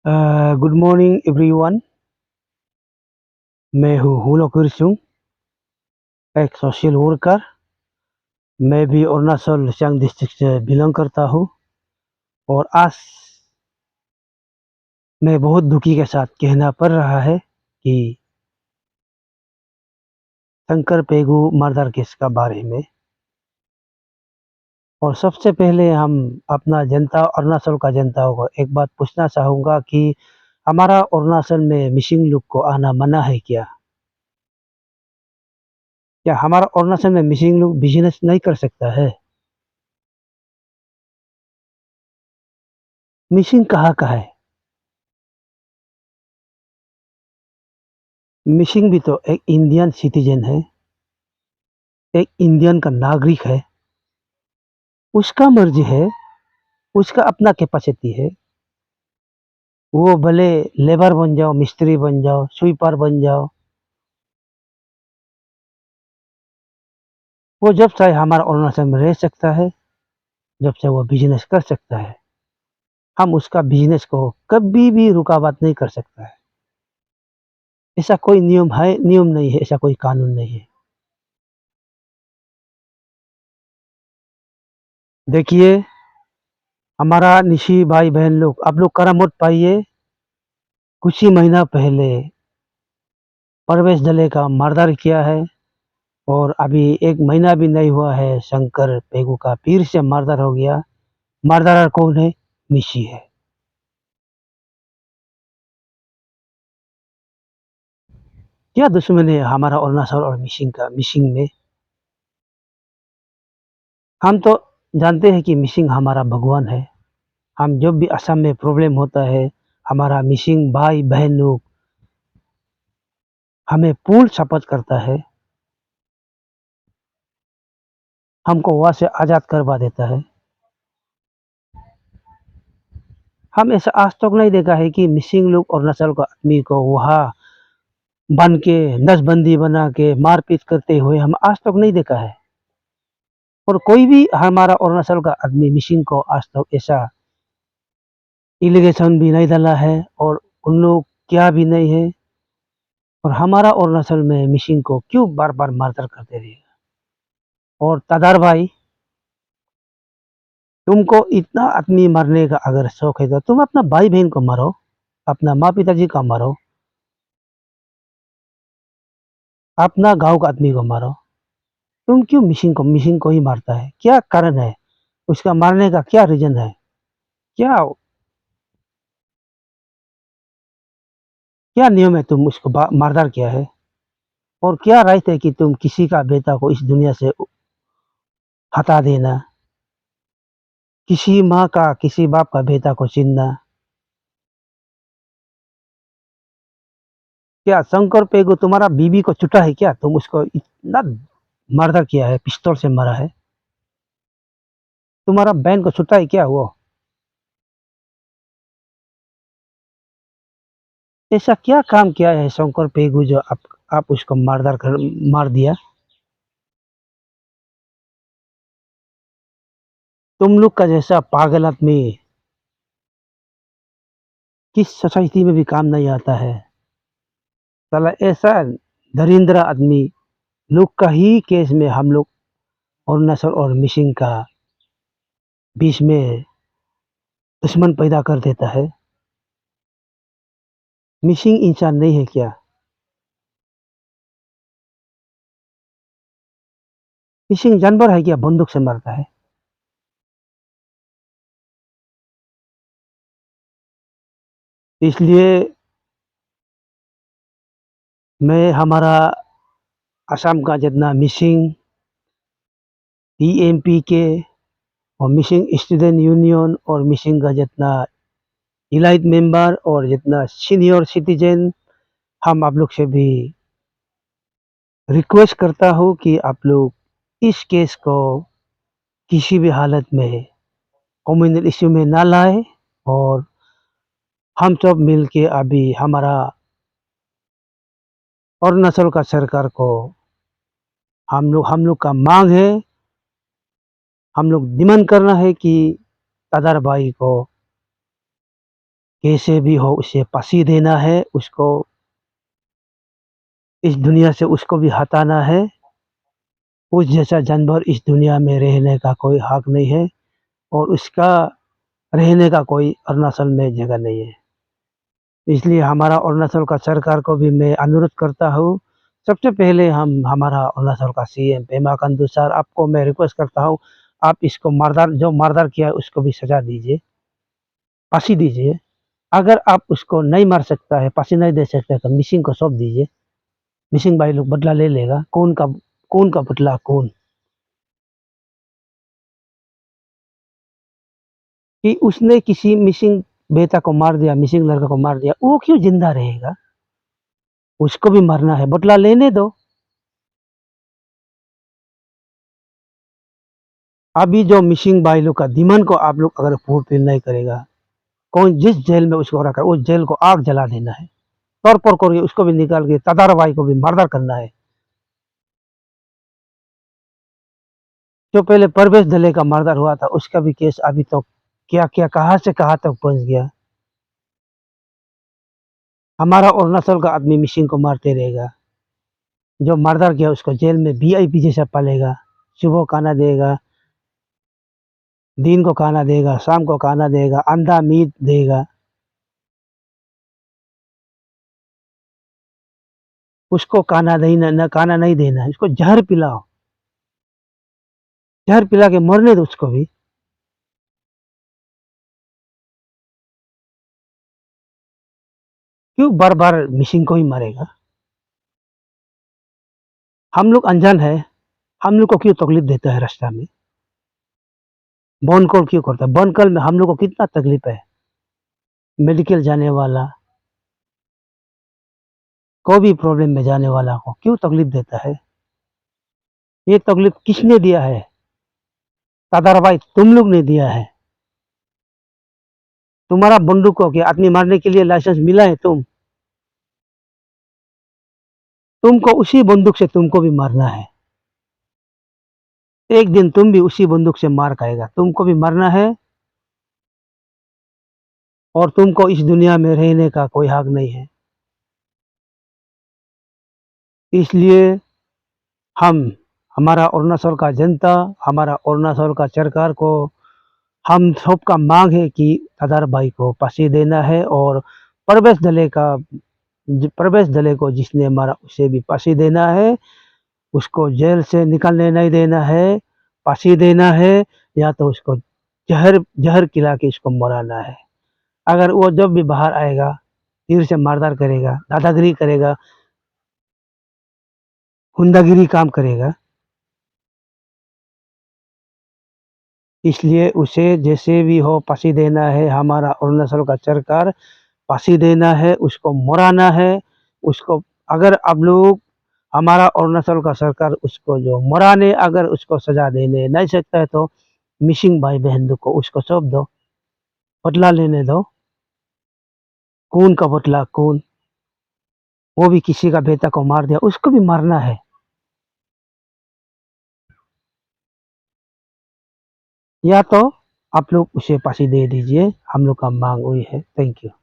Good morning everyone. मैं हूँ हुलोकुर सिंह, एक सोशल वर्कर। मैं भी अरुणाचल सियांग डिस्ट्रिक्ट से बिलोंग करता हूँ। और आज मैं बहुत दुखी के साथ कहना पड़ रहा है कि शंकर पेगू मर्डर केस का बारे में। और सबसे पहले हम अपना जनता अरुणाचल का जनता को एक बात पूछना चाहूँगा कि हमारा अरुणाचल में मिसिंग लोग को आना मना है क्या? क्या हमारा अरुणाचल में मिसिंग लोग बिजनेस नहीं कर सकता है? मिसिंग कहाँ का है? मिसिंग भी तो एक इंडियन सिटीजन है, एक इंडियन का नागरिक है। उसका मर्जी है, उसका अपना कैपेसिटी है। वो भले लेबर बन जाओ, मिस्त्री बन जाओ, स्वीपर बन जाओ, वो जब चाहे हमारा अरुणाचल में रह सकता है, जब चाहे वो बिजनेस कर सकता है। हम उसका बिजनेस को कभी भी रुकावट नहीं कर सकता है। ऐसा कोई नियम है, नियम नहीं है, ऐसा कोई कानून नहीं है। देखिए, हमारा निशी भाई बहन लोग, आप लोग करम मत पाइए। कुछ ही महीना पहले परवेश दले का मर्डर किया है। और अभी एक महीना भी नहीं हुआ है, शंकर पेगू का फिर से मर्डर हो गया। मर्डरर कौन है? निशी है। क्या दुश्मन है हमारा अरुणाचल और मिसिंग में? हम तो जानते हैं कि मिसिंग हमारा भगवान है। हम जब भी असम में प्रॉब्लम होता है, हमारा मिसिंग भाई बहन लोग हमें पूर्ण शपथ करता है, हमको वहाँ से आज़ाद करवा देता है। हम ऐसा आज तक नहीं देखा है कि मिसिंग लोग अरुणाचल का आदमी को वहाँ बन के नसबंदी बना के मारपीट करते हुए हम आज तक नहीं देखा है। और कोई भी हमारा अरुणाचल का आदमी मिसिंग को आज तक ऐसा एलिगेशन भी नहीं डाला है, और उन लोग क्या भी नहीं है। और हमारा अरुणाचल में मिसिंग को क्यों बार बार मर्डर करते रहे? और तादार भाई, तुमको इतना आदमी मारने का अगर शौक है तो तुम अपना भाई बहन को मारो, अपना माँ पिताजी को मारो, अपना गांव का आदमी को मारो। तुम क्यों मिसिंग को ही मारता है? क्या कारण है? उसका मारने का क्या रीजन है? क्या क्या नियम है तुम उसको मर्डर किया है? और क्या राइट है कि तुम किसी का बेटा को इस दुनिया से हटा देना, किसी माँ का किसी बाप का बेटा को छीनना? क्या शंकर पेगु तुम्हारा बीवी को छुटा है क्या? तुम उसको इतना मर्डर किया है, पिस्तौल से मारा है। तुम्हारा बहन को छुटा है क्या वो? ऐसा क्या काम किया है शंकर पेगु जो आप उसको मर्डर कर मार दिया? तुम लोग का जैसा पागल आदमी किस सोसाइटी में भी काम नहीं आता है। साला ऐसा दरिंद्र आदमी लोग का ही केस में हम लोग अरुणाचल और मिसिंग का बीच में दुश्मन पैदा कर देता है। मिसिंग इंसान नहीं है क्या? मिसिंग जानवर है क्या? बंदूक से मारता है। इसलिए मैं हमारा असम का जितना मिसिंग ईएमपी के और मिसिंग स्टूडेंट यूनियन और मिसिंग का जितना इलाइट मेंबर और जितना सीनियर सिटीजन, हम आप लोग से भी रिक्वेस्ट करता हूँ कि आप लोग इस केस को किसी भी हालत में कम्युनल इश्यू में ना लाए। और हम सब मिलके अभी हमारा अरुणाचल का सरकार को हम लोग का मांग है, हम लोग डिमांड करना है कि तादर भाई को कैसे भी हो उसे फांसी देना है, उसको इस दुनिया से उसको भी हटाना है। उस जैसा जानवर इस दुनिया में रहने का कोई हक नहीं है और उसका रहने का कोई अरुणाचल में जगह नहीं है। इसलिए हमारा अरुणाचल का सरकार को भी मैं अनुरोध करता हूँ, सबसे पहले हम हमारा अरुणाचल का सीएम पेमा खांडू सर आपको मैं रिक्वेस्ट करता हूँ, आप इसको मारदार जो मारदार किया है उसको भी सज़ा दीजिए, फांसी दीजिए। अगर आप उसको नहीं मार सकता है, फांसी नहीं दे सकते तो मिसिंग को सौंप दीजिए। मिसिंग भाई लोग बदला ले लेगा। कौन का बदला कौन? कि उसने किसी मिसिंग बेटा को मार दिया, मिसिंग लड़का को मार दिया, वो क्यों ज़िंदा रहेगा? उसको भी मरना है, बदला लेने दो। अभी जो मिसिंग भाई लोग का डिमांड को आप लोग अगर फुलफिल नहीं करेगा, कौन जिस जेल में उसको रखा है, उस जेल को आग जला देना है। तोड़-फोड़ करके उसको भी निकाल के तदार भाई को भी मर्डर करना है। जो पहले परवेश दले का मर्डर हुआ था, उसका भी केस अभी तो क्या-क्या कहाँ से कहाँ तक पहुँच गया। हमारा अरुणाचल का आदमी मिसिंग को मारते रहेगा। जो मर्डर किया उसको जेल में वीआईपी जैसा पालेगा। सुबह खाना देगा, दिन को खाना देगा, शाम को खाना देगा, अंडा मीट देगा। उसको खाना देना न खाना नहीं देना है, उसको ज़हर पिलाओ। ज़हर पिला के मरने दो उसको भी। क्यों बार-बार मिसिंग को ही मारेगा? हम लोग अनजान है, हम लोग को क्यों तकलीफ देता है रास्ता में? फ़ोन कॉल क्यों करता है? फ़ोन कॉल में हम लोग को कितना तकलीफ है। मेडिकल जाने वाला, कोई भी प्रॉब्लम में जाने वाला को क्यों तकलीफ देता है? ये तकलीफ किसने दिया है? तादार भाई तुम लोग ने दिया है। तुम्हारा बंदूक को क्या आदमी मारने के लिए लाइसेंस मिला है तुमको उसी बंदूक से तुमको भी मारना है। एक दिन तुम भी उसी बंदूक से मार खाएगा। तुमको भी मरना है और तुमको इस दुनिया में रहने का कोई हक नहीं है। इसलिए हम हमारा अरुणाचल का जनता, हमारा अरुणाचल का सरकार को हम सबका मांग है कि तादार भाई को फांसी देना है और प्रवेश दले को जिसने मारा उसे भी फांसी देना है। उसको जेल से निकलने नहीं देना है, फांसी देना है या तो उसको ज़हर ज़हर खिला के इसको मराना है। अगर वो जब भी बाहर आएगा, फिर से मारदार करेगा, दादागिरी करेगा, गुंडागिरी काम करेगा। इसलिए उसे जैसे भी हो फांसी देना है, हमारा अरुणाचल का सरकार फांसी देना है, उसको मराना है। उसको अगर आप लोग हमारा अरुणाचल का सरकार उसको जो मराने अगर उसको सज़ा देने नहीं सकता है तो मिसिंग भाई-बहन लोग को उसको सौंप दो, बदला लेने दो। खून का बदला खून, वो भी किसी का बेटा को मार दिया, उसको भी मारना है। या तो आप लोग उसे फांसी दे दीजिए, हम लोग का माँग वही है। Thank you.